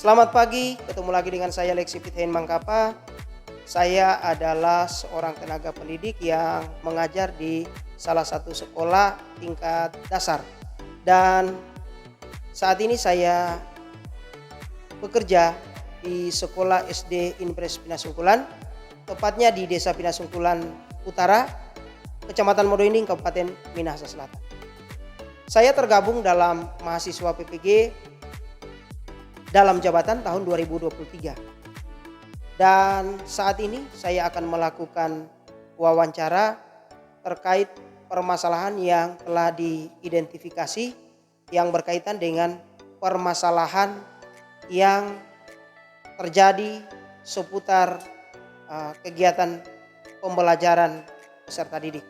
Selamat pagi, ketemu lagi dengan saya Lexi Pithain Mangkapa. Saya adalah seorang tenaga pendidik yang mengajar di salah satu sekolah tingkat dasar. Dan saat ini saya bekerja di sekolah SD Impres Pinasungkulan, tepatnya di Desa Pinasungkulan Utara, Kecamatan Modoinding, Kabupaten Minahasa Selatan. Saya tergabung dalam mahasiswa PPG dalam jabatan tahun 2023. Dan saat ini saya akan melakukan wawancara terkait permasalahan yang telah diidentifikasi yang berkaitan dengan permasalahan yang terjadi seputar kegiatan pembelajaran peserta didik.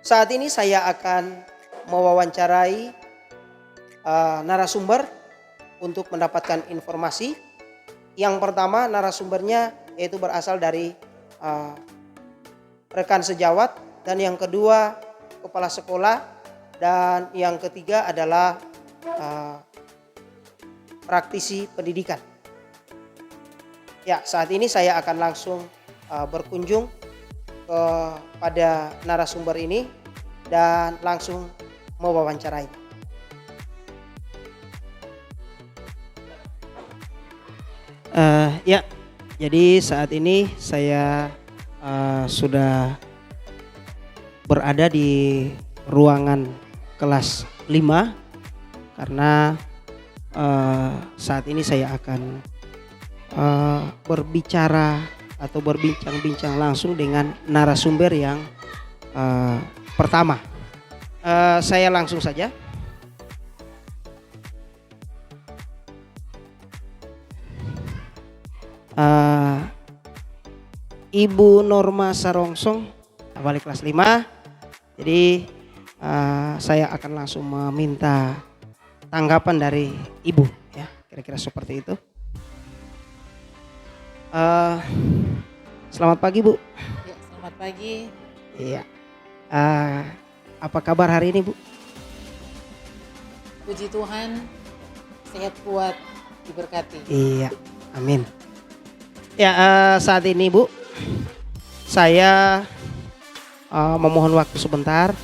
Saat ini saya akan mewawancarai narasumber untuk mendapatkan informasi. Yang pertama, narasumbernya yaitu berasal dari rekan sejawat, dan yang kedua kepala sekolah, dan yang ketiga adalah praktisi pendidikan. Ya, saat ini saya akan langsung berkunjung kepada narasumber ini dan langsung mewawancarai. Ya, jadi saat ini saya sudah berada di ruangan kelas 5 karena saat ini saya akan berbicara atau berbincang-bincang langsung dengan narasumber yang pertama. Saya langsung saja. Ibu Norma Sarongsong, balik kelas 5. Jadi saya akan langsung meminta tanggapan dari Ibu, ya, kira-kira seperti itu. Selamat pagi, Bu. Ya, selamat pagi. Iya. Apa kabar hari ini, Bu? Puji Tuhan, sehat kuat, diberkati. Iya, amin. Ya, saat ini Bu, saya memohon waktu sebentar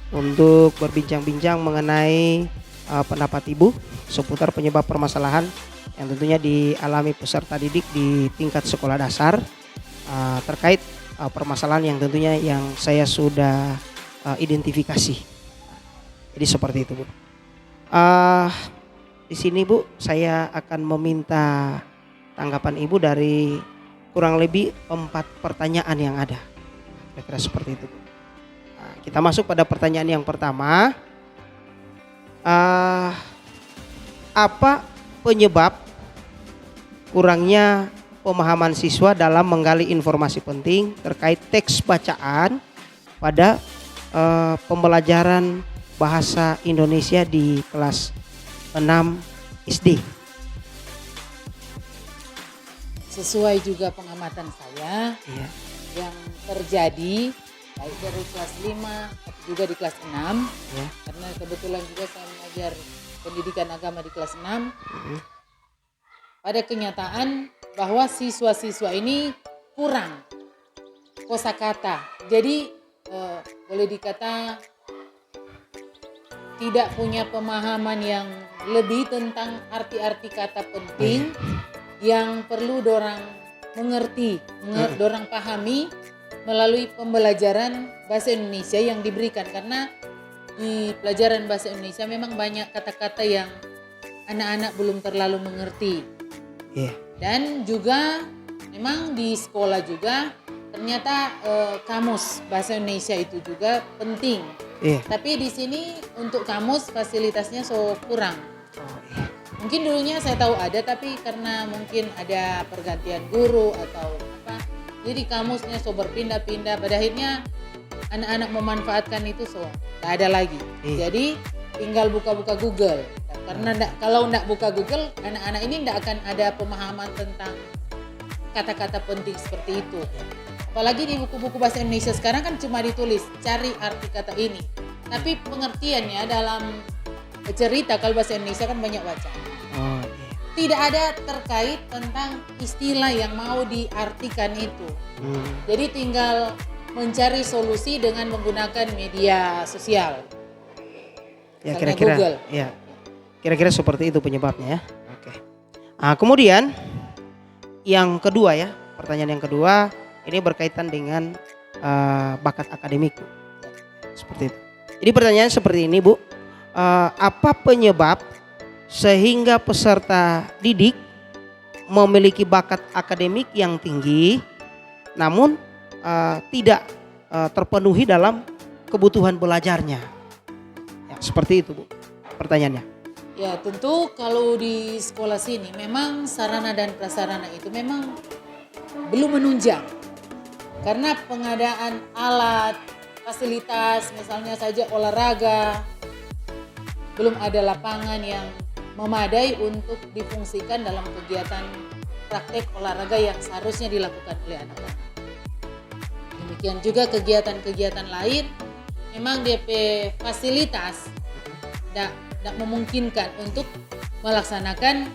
untuk berbincang-bincang mengenai pendapat Ibu seputar penyebab permasalahan yang tentunya dialami peserta didik di tingkat sekolah dasar terkait permasalahan yang tentunya yang saya sudah identifikasi. Jadi seperti itu, Bu. Di sini, Bu, saya akan meminta tanggapan Ibu dari kurang lebih 4 pertanyaan yang ada. Kira-kira seperti itu. Nah, kita masuk pada pertanyaan yang pertama. Apa penyebab kurangnya pemahaman siswa dalam menggali informasi penting terkait teks bacaan pada pembelajaran bahasa Indonesia di kelas 6 SD? Sesuai juga pengamatan saya, Iya. yang terjadi baik dari kelas 5 atau juga di kelas 6, Ya. karena kebetulan juga saya mengajar pendidikan agama di kelas 6. Pada kenyataan bahwa siswa-siswa ini kurang kosakata. Jadi boleh dikata tidak punya pemahaman yang lebih tentang arti-arti kata penting yang perlu dorang mengerti, dorang pahami melalui pembelajaran bahasa Indonesia yang diberikan. Karena di pelajaran bahasa Indonesia memang banyak kata-kata yang anak-anak belum terlalu mengerti. Yeah. Dan juga memang di sekolah juga ternyata kamus bahasa Indonesia itu juga penting. Yeah. Tapi di sini untuk kamus fasilitasnya kurang. Oh, iya. Mungkin dulunya saya tahu ada, tapi karena mungkin ada pergantian guru atau apa, jadi kamusnya berpindah-pindah. Pada akhirnya anak-anak memanfaatkan itu nggak ada lagi. Jadi tinggal buka-buka Google. Karena kalau nggak buka Google, anak-anak ini nggak akan ada pemahaman tentang kata-kata penting seperti itu. Apalagi di buku-buku bahasa Indonesia sekarang kan cuma ditulis cari arti kata ini. Tapi pengertiannya dalam cerita kalau bahasa Indonesia kan banyak baca. tidak ada terkait tentang istilah yang mau diartikan itu. Jadi tinggal mencari solusi dengan menggunakan media sosial. Ya, Misalnya kira-kira Google. ya. Kira-kira seperti itu penyebabnya ya. Oke. Kemudian yang kedua ya, pertanyaan yang kedua ini berkaitan dengan bakat akademik, Bu. Seperti itu. Jadi pertanyaannya seperti ini, Bu. Apa penyebab sehingga peserta didik memiliki bakat akademik yang tinggi namun tidak terpenuhi dalam kebutuhan belajarnya? Ya, seperti itu, Bu, pertanyaannya. Ya, tentu kalau di sekolah sini memang sarana dan prasarana itu memang belum menunjang. Karena pengadaan alat, fasilitas, misalnya saja olahraga, belum ada lapangan yang memadai untuk difungsikan dalam kegiatan praktek olahraga yang seharusnya dilakukan oleh anak-anak. Demikian juga kegiatan-kegiatan lain, memang DP fasilitas tidak memungkinkan untuk melaksanakan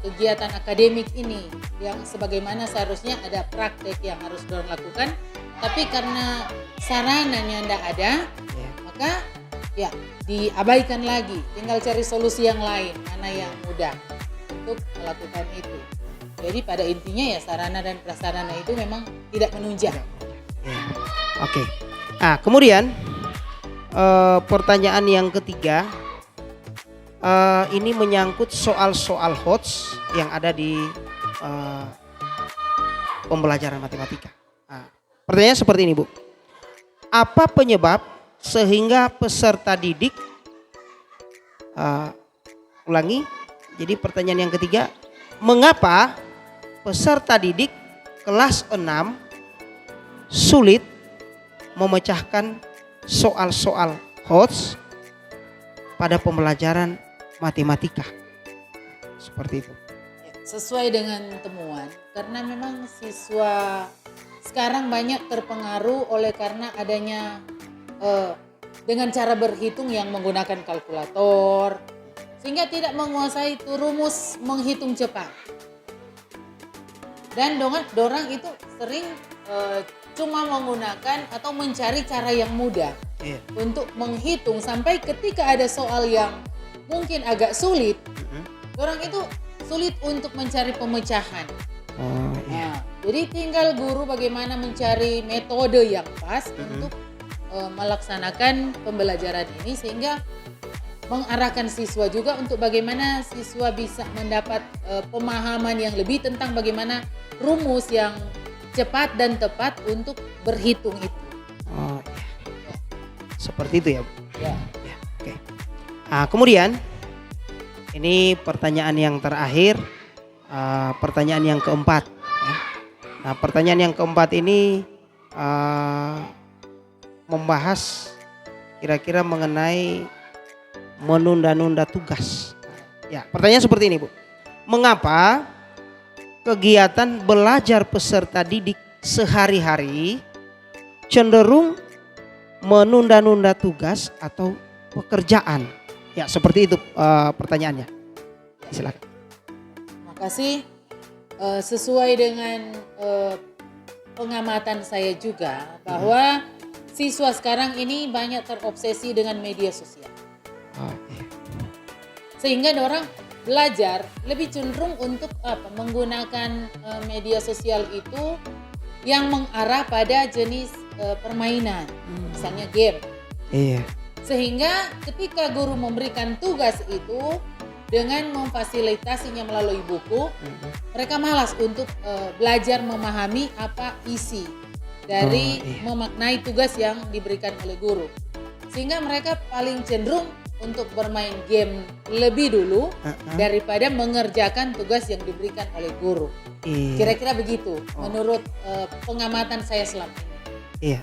kegiatan akademik ini yang sebagaimana seharusnya ada praktek yang harus dorang lakukan, tapi karena sarananya tidak ada, maka ya diabaikan lagi, tinggal cari solusi yang lain mana yang mudah untuk melakukan itu. Jadi pada intinya ya sarana dan prasarana itu memang tidak menunjang. Ya. Oke. Kemudian pertanyaan yang ketiga ini menyangkut soal-soal HOTS yang ada di pembelajaran matematika. Pertanyaannya seperti ini, Bu. Apa penyebab sehingga peserta didik ulangi. Jadi pertanyaan yang ketiga, mengapa peserta didik kelas 6 sulit memecahkan soal-soal HOTS pada pembelajaran matematika? Seperti itu. Sesuai dengan temuan, karena memang siswa sekarang banyak terpengaruh oleh karena adanya dengan cara berhitung yang menggunakan kalkulator, sehingga tidak menguasai itu rumus menghitung cepat. Dan dorang itu sering cuma menggunakan atau mencari cara yang mudah untuk menghitung, sampai ketika ada soal yang mungkin agak sulit, dorang itu sulit untuk mencari pemecahan. Jadi tinggal guru bagaimana mencari metode yang pas untuk melaksanakan pembelajaran ini, sehingga mengarahkan siswa juga untuk bagaimana siswa bisa mendapat pemahaman yang lebih tentang bagaimana rumus yang cepat dan tepat untuk berhitung itu. Seperti itu ya, Bu? Ya. Oke. Kemudian ini pertanyaan yang terakhir, pertanyaan yang keempat. Nah, pertanyaan yang keempat ini membahas kira-kira mengenai menunda-nunda tugas. Ya, pertanyaan seperti ini, Bu. Mengapa kegiatan belajar peserta didik sehari-hari cenderung menunda-nunda tugas atau pekerjaan? Ya, seperti itu pertanyaannya. Silakan. Terima kasih. Sesuai dengan pengamatan saya juga bahwa siswa sekarang ini banyak terobsesi dengan media sosial. Sehingga orang belajar lebih cenderung untuk menggunakan media sosial itu yang mengarah pada jenis permainan, misalnya game. Sehingga ketika guru memberikan tugas itu dengan memfasilitasinya melalui buku, mereka malas untuk belajar memahami apa isi dari memaknai tugas yang diberikan oleh guru. Sehingga mereka paling cenderung untuk bermain game lebih dulu daripada mengerjakan tugas yang diberikan oleh guru. Kira-kira begitu menurut pengamatan saya selama ini.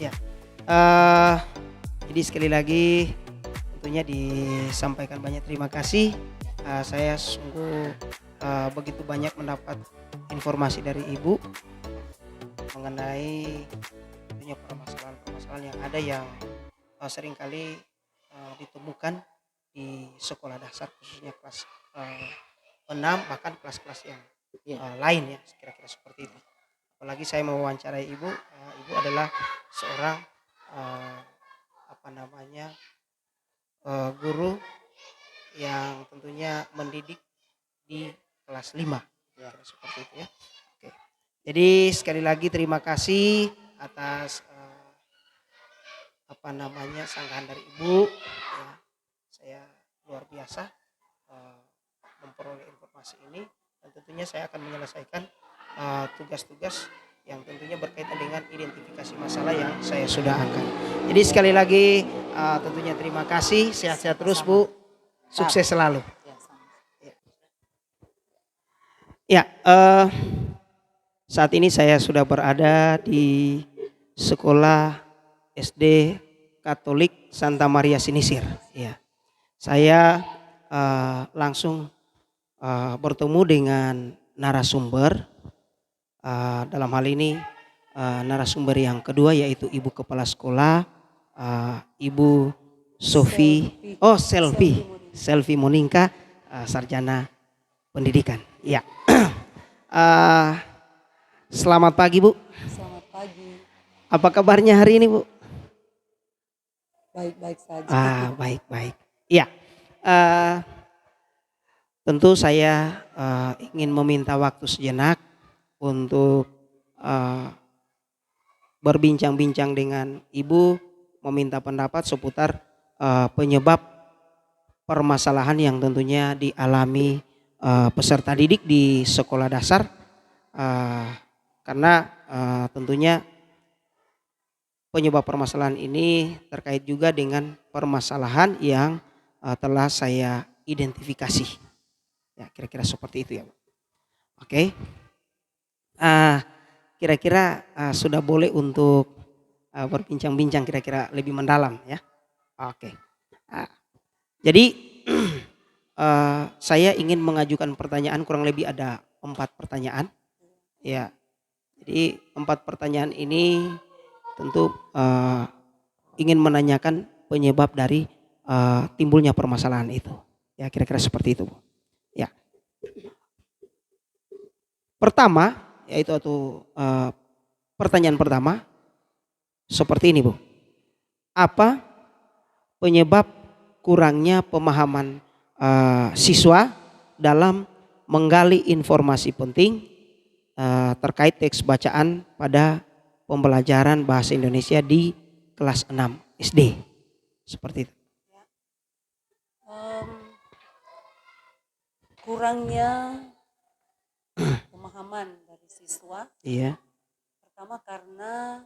Iya. Jadi sekali lagi tentunya disampaikan banyak terima kasih. Saya sungguh begitu banyak mendapat informasi dari Ibu mengenai tentunya permasalahan-permasalahan yang ada yang seringkali ditemukan di sekolah dasar khususnya kelas eh, 6 bahkan kelas-kelas yang Iya. lain ya, kira-kira seperti itu. Apalagi saya mewawancarai ibu, ibu adalah seorang eh, apa namanya guru yang tentunya mendidik di kelas 5 Ya. kira seperti itu ya. Oke. Jadi sekali lagi terima kasih atas apa namanya sanggahan dari ibu. Ya, saya luar biasa eh, memperoleh informasi ini dan tentunya saya akan menyelesaikan tugas-tugas yang tentunya berkaitan dengan identifikasi masalah yang saya sudah angkat. Jadi sekali lagi tentunya terima kasih, sehat-sehat terus Bu, sukses selalu. Ya, sama. Ya, saat ini saya sudah berada di sekolah SD Katolik Santa Maria Sinisir. Ya, saya langsung bertemu dengan narasumber. Dalam hal ini narasumber yang kedua yaitu Ibu Kepala Sekolah, Ibu Selvi Moninka, sarjana pendidikan. Ya. Selamat pagi Bu. Selamat pagi. Apa kabarnya hari ini Bu? Baik-baik saja. Baik-baik. Ya. Tentu saya ingin meminta waktu sejenak untuk berbincang-bincang dengan Ibu, meminta pendapat seputar penyebab permasalahan yang tentunya dialami peserta didik di sekolah dasar, karena tentunya penyebab permasalahan ini terkait juga dengan permasalahan yang telah saya identifikasi. Ya, kira-kira seperti itu ya, Pak. Oke. Kira-kira sudah boleh untuk berbincang-bincang kira-kira lebih mendalam ya. Oke. Jadi saya ingin mengajukan pertanyaan, kurang lebih ada 4 pertanyaan. Ya. Jadi 4 pertanyaan ini tentu ingin menanyakan penyebab dari timbulnya permasalahan itu. Ya, kira-kira seperti itu. Ya. Pertama, yaitu pertanyaan pertama seperti ini Bu. Apa penyebab kurangnya pemahaman siswa dalam menggali informasi penting terkait teks bacaan pada pembelajaran bahasa Indonesia di kelas 6 SD? Seperti itu. Kurangnya pemahaman dari siswa. Iya. Pertama karena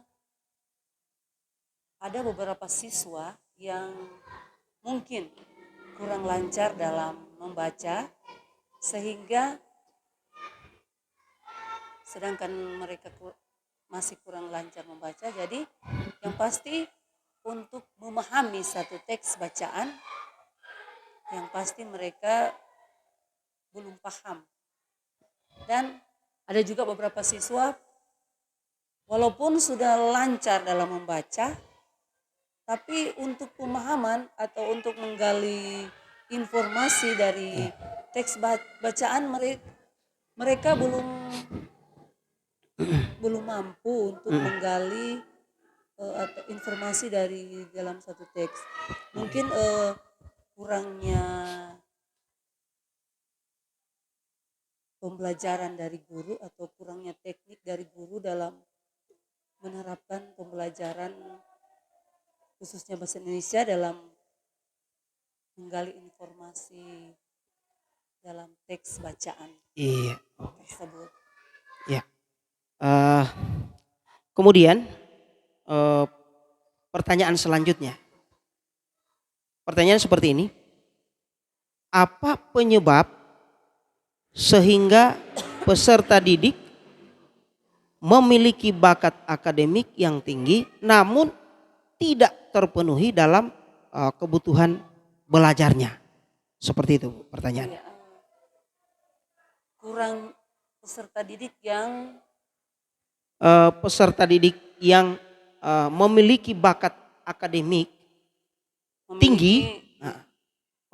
ada beberapa siswa yang mungkin kurang lancar dalam membaca, sehingga sedangkan mereka masih kurang lancar membaca, jadi yang pasti untuk memahami satu teks bacaan yang pasti mereka belum paham. Dan ada juga beberapa siswa walaupun sudah lancar dalam membaca, tapi untuk pemahaman atau untuk menggali informasi dari teks bacaan mereka belum mampu untuk menggali atau informasi dari dalam satu teks. Mungkin kurangnya pembelajaran dari guru atau kurangnya teknik dari guru dalam menerapkan pembelajaran khususnya bahasa Indonesia dalam menggali informasi dalam teks bacaan tersebut. Ya. Kemudian pertanyaan selanjutnya. Pertanyaan seperti ini. Apa penyebab sehingga peserta didik memiliki bakat akademik yang tinggi namun tidak terpenuhi dalam kebutuhan belajarnya? Seperti itu pertanyaannya. Kurang peserta didik yang memiliki bakat akademik tinggi,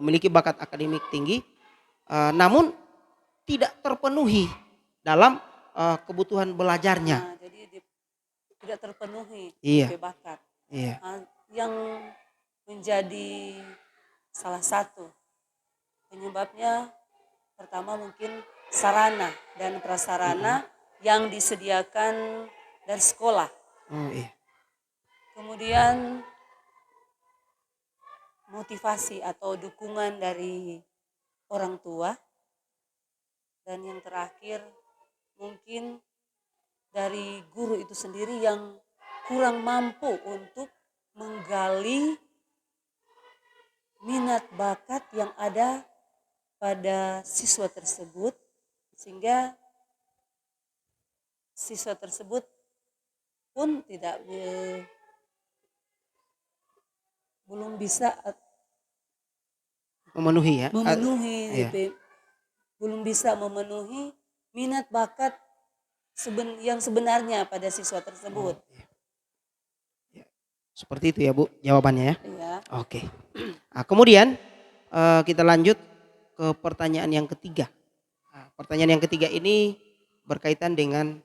memiliki bakat akademik tinggi namun tidak terpenuhi dalam kebutuhan belajarnya. Nah, jadi tidak terpenuhi Iya. DP bakat. Iya. Yang menjadi salah satu penyebabnya pertama mungkin sarana dan prasarana yang disediakan dari sekolah. Oh iya. Kemudian motivasi atau dukungan dari orang tua. Dan yang terakhir mungkin dari guru itu sendiri yang kurang mampu untuk menggali minat bakat yang ada pada siswa tersebut, sehingga siswa tersebut pun belum bisa Memenuhi ya. memenuhi Iya. belum bisa memenuhi minat bakat yang sebenarnya pada siswa tersebut. Ya. Seperti itu ya Bu jawabannya ya. Ya. Oke. Nah, kemudian kita lanjut ke pertanyaan yang ketiga. Nah, pertanyaan yang ketiga ini berkaitan dengan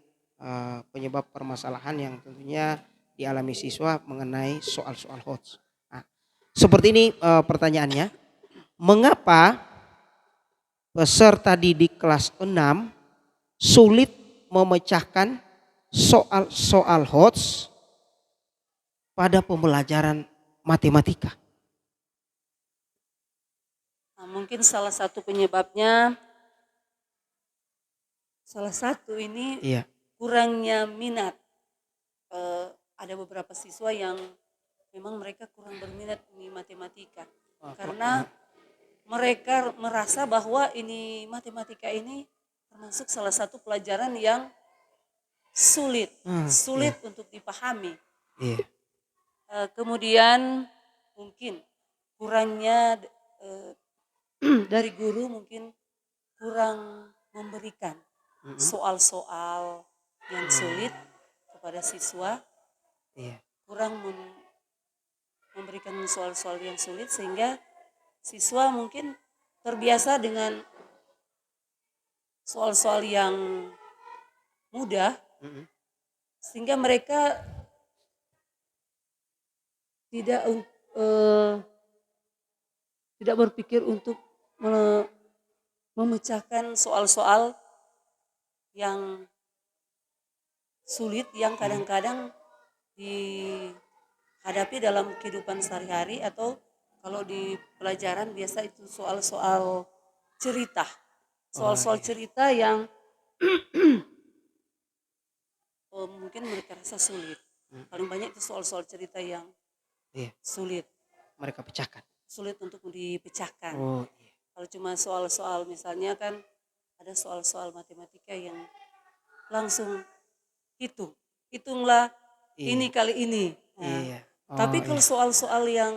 penyebab permasalahan yang tentunya dialami siswa mengenai soal-soal HOTS. Nah, seperti ini pertanyaannya. Mengapa peserta didik kelas 6 sulit memecahkan soal-soal HOTS pada pembelajaran matematika? Nah, mungkin salah satu penyebabnya, ini Iya. kurangnya minat. Ada beberapa siswa yang memang mereka kurang berminat di matematika, karena mereka merasa bahwa ini matematika ini termasuk salah satu pelajaran yang sulit untuk dipahami. Iya. Kemudian mungkin kurangnya dari guru mungkin kurang memberikan soal-soal yang sulit kepada siswa, Iya. kurang memberikan soal-soal yang sulit sehingga siswa mungkin terbiasa dengan soal-soal yang mudah, sehingga mereka tidak berpikir untuk memecahkan soal-soal yang sulit yang kadang-kadang dihadapi dalam kehidupan sehari-hari, atau kalau di pelajaran biasa itu soal-soal cerita. Soal-soal cerita yang mungkin mereka rasa sulit. Paling banyak itu soal-soal cerita yang sulit. Mereka pecahkan. Sulit untuk dipecahkan. Oh iya. Kalau cuma soal-soal misalnya kan ada soal-soal matematika yang langsung hitunglah ini kali ini. Nah, Iya. tapi kalau soal-soal yang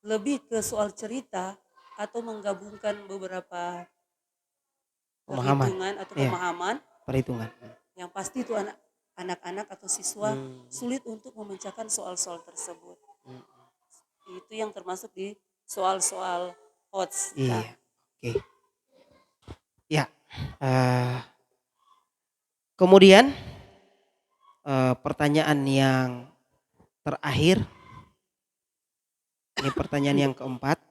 lebih ke soal cerita atau menggabungkan beberapa perhitungan atau pemahaman, perhitungan, yang pasti itu anak-anak atau siswa sulit untuk memecahkan soal-soal tersebut. Itu yang termasuk di soal-soal HOTS. Iya. Oke. Ya. Kemudian pertanyaan yang terakhir, ini pertanyaan yang keempat.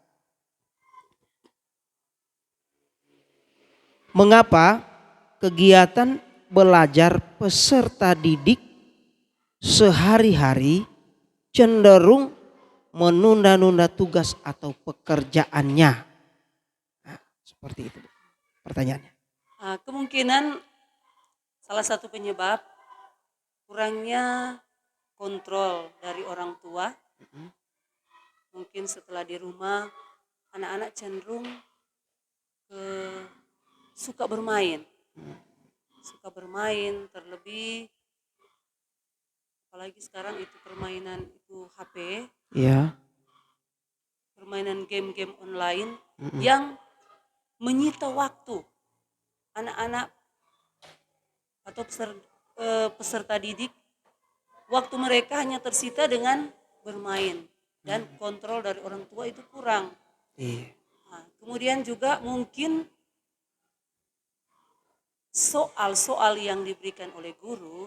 Mengapa kegiatan belajar peserta didik sehari-hari cenderung menunda-nunda tugas atau pekerjaannya? Nah, seperti itu pertanyaannya. Kemungkinan salah satu penyebab kurangnya kontrol dari orang tua. Mungkin setelah di rumah anak-anak cenderung suka bermain. Terlebih apalagi sekarang itu permainan itu HP. Iya. Permainan game-game online yang menyita waktu anak-anak atau peserta didik. Waktu mereka hanya tersita dengan bermain dan kontrol dari orang tua itu kurang. Iya. Nah, kemudian juga mungkin soal-soal yang diberikan oleh guru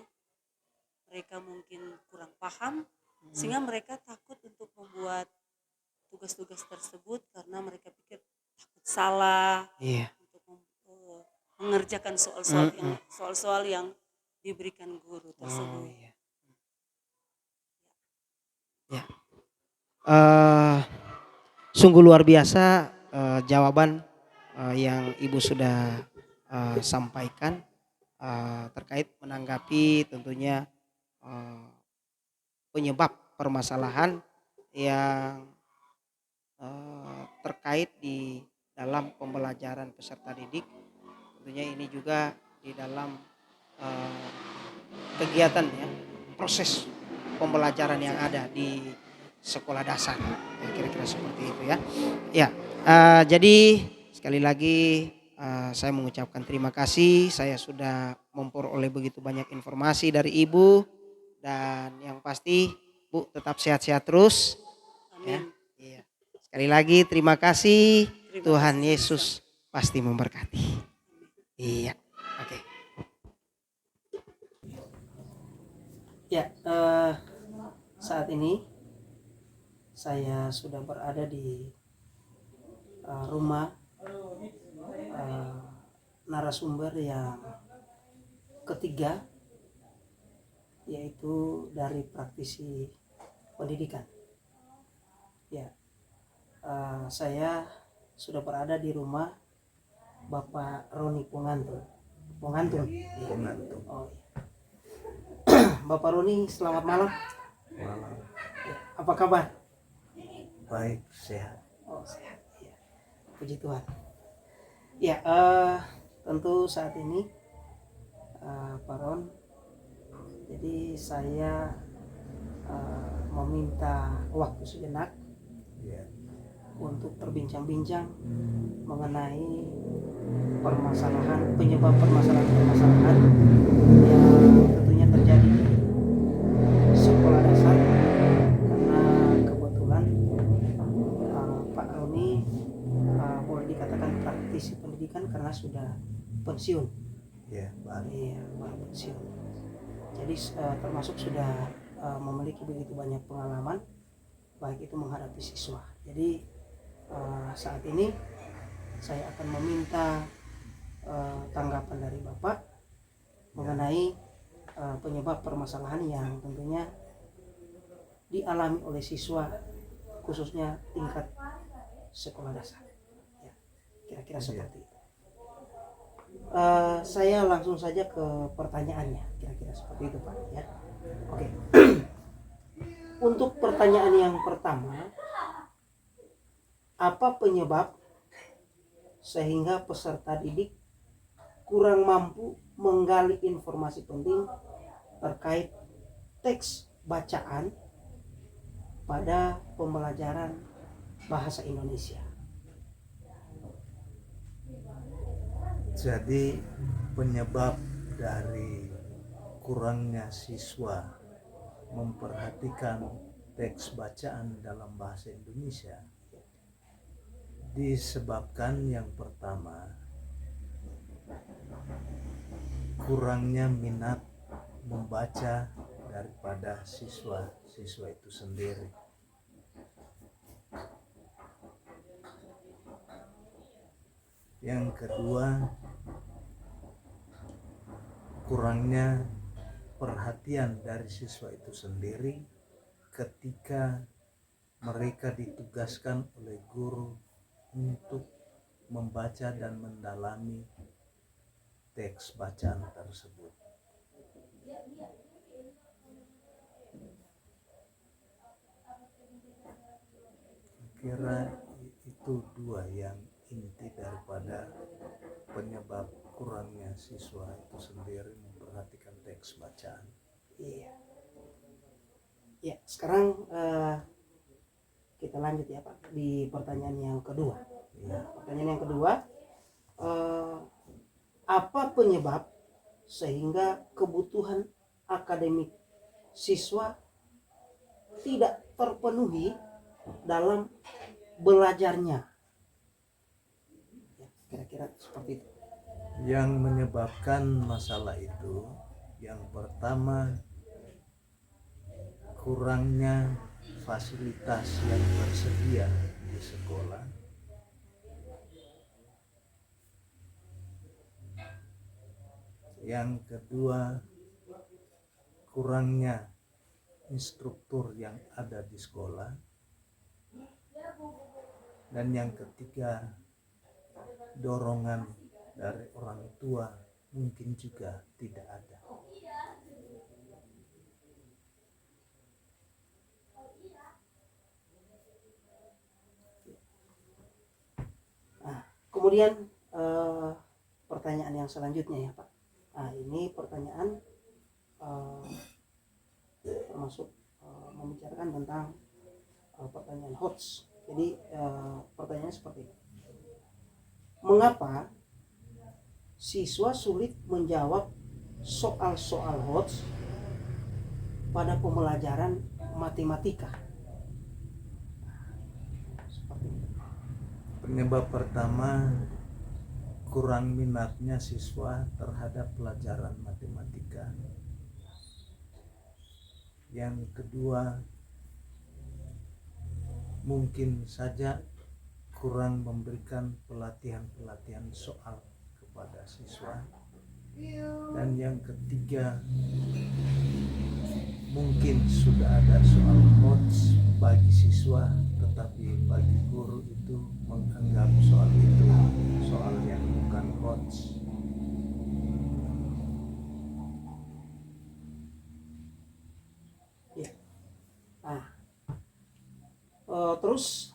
mereka mungkin kurang paham sehingga mereka takut untuk membuat tugas-tugas tersebut karena mereka pikir takut salah Iya. untuk mengerjakan soal-soal yang diberikan guru Oh, tersebut. iya. Ya. Eh, Sungguh luar biasa jawaban yang Ibu sudah sampaikan terkait menanggapi tentunya eh, penyebab permasalahan yang terkait di dalam pembelajaran peserta didik. Tentunya ini juga di dalam eh, kegiatan ya, proses pembelajaran yang ada di sekolah dasar. Ya, kira-kira seperti itu ya. Ya, jadi sekali lagi saya mengucapkan terima kasih. Saya sudah memperoleh begitu banyak informasi dari Ibu dan yang pasti Bu tetap sehat-sehat terus. Ya. Amin. Iya. Sekali lagi terima kasih. Terima Tuhan kasih Yesus pasti memberkati. Iya. Oke. Ya, saat ini saya sudah berada di rumah narasumber yang ketiga, yaitu dari praktisi pendidikan. Ya, saya sudah berada di rumah Bapak Roni Pongantun. Pongantun. Pongantun. Oh, iya. Bapak Roni, selamat malam. Malam. Ya, apa kabar? Baik, sehat. Oh, sehat. Ya. Puji Tuhan. Ya, tentu saat ini Pak Ron, jadi saya meminta waktu sejenak Ya. untuk terbincang-bincang mengenai penyebab permasalahan yang tentunya terjadi di sekolah dasar, karena kebetulan Pak Roni boleh dikatakan praktisi pendidikan karena sudah pensiun. Ya, baik. Iya, baru pensiun. Jadi termasuk sudah memiliki begitu banyak pengalaman baik itu menghadapi siswa. Jadi saat ini saya akan meminta tanggapan dari Bapak mengenai penyebab permasalahan yang tentunya dialami oleh siswa khususnya tingkat sekolah dasar. Ya, kira-kira seperti itu. Saya langsung saja ke pertanyaannya, kira-kira seperti itu Pak ya. Oke. Untuk pertanyaan yang pertama, apa penyebab sehingga peserta didik kurang mampu menggali informasi penting terkait teks bacaan pada pembelajaran bahasa Indonesia? Jadi penyebab dari kurangnya siswa memperhatikan teks bacaan dalam bahasa Indonesia disebabkan yang pertama kurangnya minat membaca daripada siswa itu sendiri. Yang kedua, kurangnya perhatian dari siswa itu sendiri ketika mereka ditugaskan oleh guru untuk membaca dan mendalami teks bacaan tersebut. Kira itu dua yang inti daripada penyebab kurangnya siswa itu sendiri memperhatikan teks bacaan. Iya. Ya, sekarang kita lanjut ya Pak di pertanyaan yang kedua. Ya. Pertanyaan yang kedua, apa penyebab sehingga kebutuhan akademik siswa tidak terpenuhi dalam belajarnya? kira-kira seperti itu. Yang menyebabkan masalah itu, yang pertama, kurangnya fasilitas yang tersedia di sekolah. Yang kedua, kurangnya instruktur yang ada di sekolah. Dan yang ketiga, dorongan dari orang tua mungkin juga tidak ada. Nah, kemudian pertanyaan yang selanjutnya ya Pak. Nah, ini pertanyaan termasuk membicarakan tentang pertanyaan HOTS. Jadi pertanyaannya seperti ini. Mengapa siswa sulit menjawab soal-soal HOTS pada pembelajaran matematika? Seperti itu. Penyebab pertama, kurang minatnya siswa terhadap pelajaran matematika. Yang kedua, mungkin saja kurang memberikan pelatihan-pelatihan soal kepada siswa. Dan yang ketiga, mungkin sudah ada soal HOTS bagi siswa, tetapi bagi guru itu menganggap soal itu soal yang bukan HOTS. Ya. Nah, terus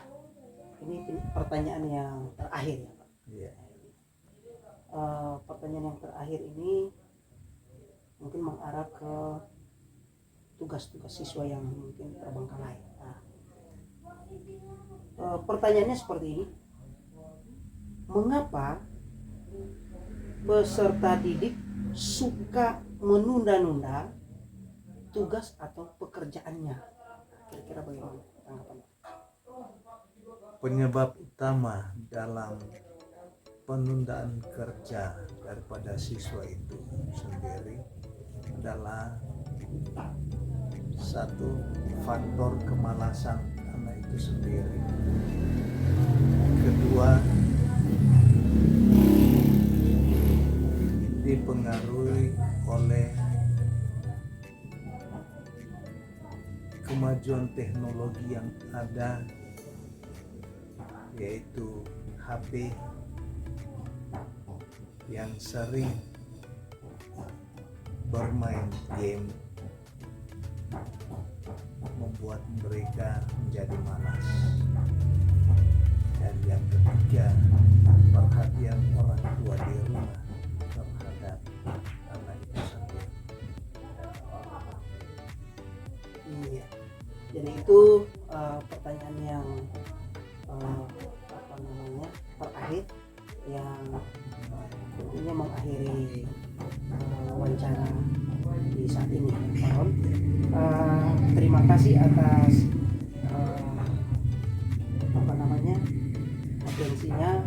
ini pertanyaan yang terakhir ya Pak. Ya. Pertanyaan yang terakhir ini mungkin mengarah ke tugas-tugas siswa yang mungkin terbengkalai. Nah, pertanyaannya seperti ini. Mengapa peserta didik suka menunda-nunda tugas atau pekerjaannya? Kira-kira bagaimana tanggapannya? Penyebab utama dalam penundaan kerja daripada siswa itu sendiri adalah satu, faktor kemalasan anak itu sendiri. Kedua, dipengaruhi oleh kemajuan teknologi yang ada, yaitu HP yang sering bermain game membuat mereka menjadi malas. Dan yang ketiga, perhatian orang tua di rumah terhadap anak itu sendiri. Iya. Jadi itu pertanyaan yang terakhir yang tentunya mengakhiri wawancara di saat ini, Pak Ron. Terima kasih atas atensinya,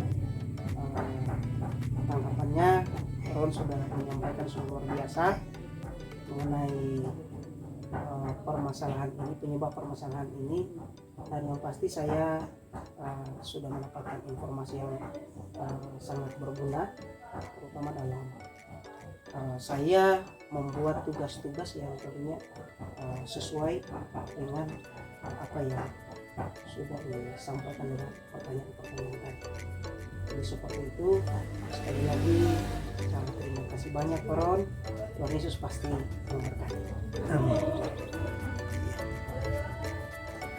tanggapannya. Ron sudah menyampaikan sudah luar biasa mengenai permasalahan ini, penyebab permasalahan ini, dan yang pasti saya sudah mendapatkan informasi yang sangat berguna, terutama dalam saya membuat tugas-tugas yang tentunya sesuai dengan apa yang sudah disampaikan dalam pertanyaan-pertanyaan tadi. Jadi seperti itu. Sekali lagi sangat terima kasih banyak Pak Ron. Tuhan Yesus pasti memberkati. Amin.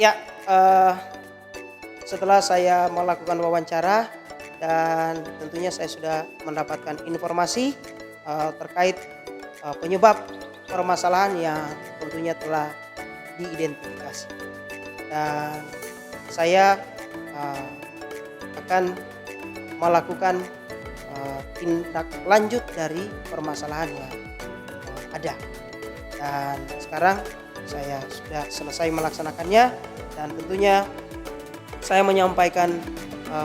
Ya, setelah saya melakukan wawancara dan tentunya saya sudah mendapatkan informasi terkait penyebab permasalahan yang tentunya telah diidentifikasi, dan saya akan melakukan tindak lanjut dari permasalahan yang ada. Dan sekarang saya sudah selesai melaksanakannya, dan tentunya saya menyampaikan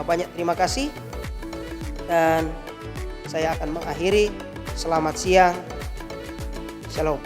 banyak terima kasih Dan saya akan mengakhiri. Selamat siang. Shalom.